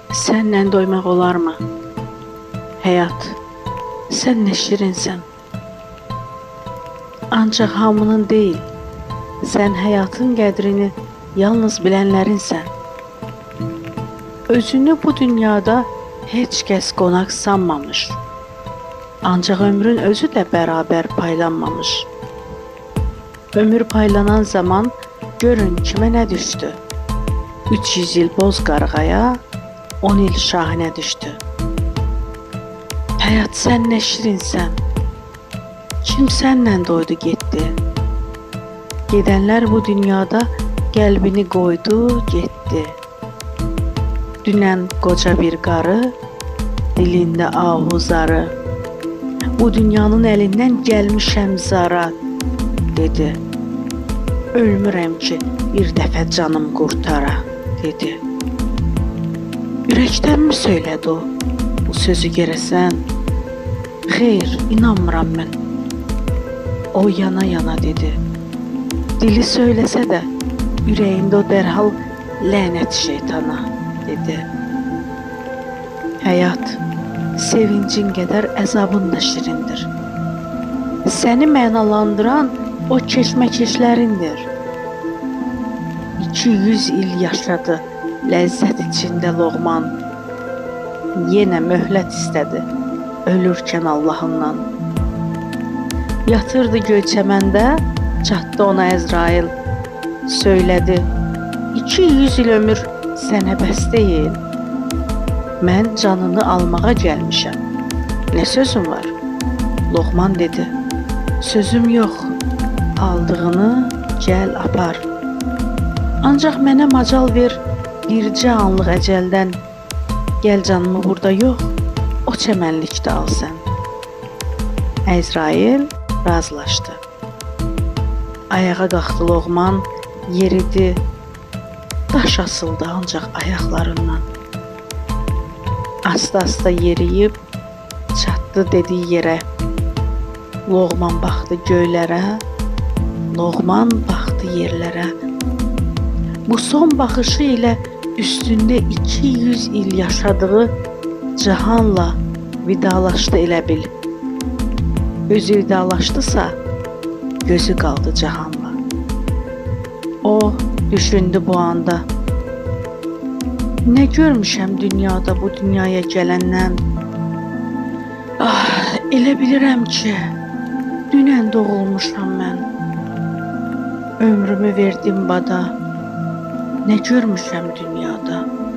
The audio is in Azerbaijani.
Sənlə doymaq olarmı? Həyat, sən nə şirinsən. Ancaq hamının deyil, sən həyatın qədrini yalnız bilənlərinsən. Özünü bu dünyada heç kəs qonaq sanmamış. Ancaq ömrün özü də bərabər paylanmamış. Ömür paylanan zaman görün kimə nə düşdü. 300 il boz qarğaya, 10 il şahinə düşdü. Həyat, sən nə şirinsən. Kim sənlə doydu getdi. Gedənlər bu dünyada qəlbini qoydu, getdi. Dünən qoca bir qarı, dilində ahuzarı. Bu dünyanın əlindən gəlmişəm zara, dedi. Ölmürəm ki, bir dəfə canım qurtara, dedi. Ürəkdənmi söylədi o, bu sözü görəsən? Xeyr, inanmıram mən. O yana-yana dedi. Dili söyləsə də, ürəyində o dərhal lənət şeytana, dedi. Həyat, sevincin qədər əzabın da şirindir. Səni mənalandıran o keşməkeşlərindir. 200 il yaşadı ləzzət içində Loğman. Yenə möhlət istədi, ölürkən Allahından. Yatırdı göyçəməndə, çatdı ona Əzrail. Söylədi, 200 il ömür sənə bəs deyil. Mən canını almağa gəlmişəm. Nə sözün var? Loğman dedi, sözüm yox, aldığını gəl apar. Ancaq mənə macal ver, bircə anlıq əcəldən. Gəl canımı burada yox, o çəmənlikdə al sən. Əzrail razılaşdı. Ayağa qalxdı Loğman, yeridi. Daş asıldı ancaq ayaqlarından. Asta-asta yeriyib, çatdı dediyi yerə. Loğman baxdı göylərə, Loğman baxdı yerlərə. Bu son baxışı ilə üstündə 200 il yaşadığı cahanla vidalaşdı elə bil. Özü vidalaşdısa, gözü qaldı cahanla. O düşündü bu anda. Nə görmüşəm dünyada bu dünyaya gələndən. Ah, elə bilirəm ki, dünən doğulmuşam mən. Ömrümü verdim bada. Nə görmüşəm dünyada.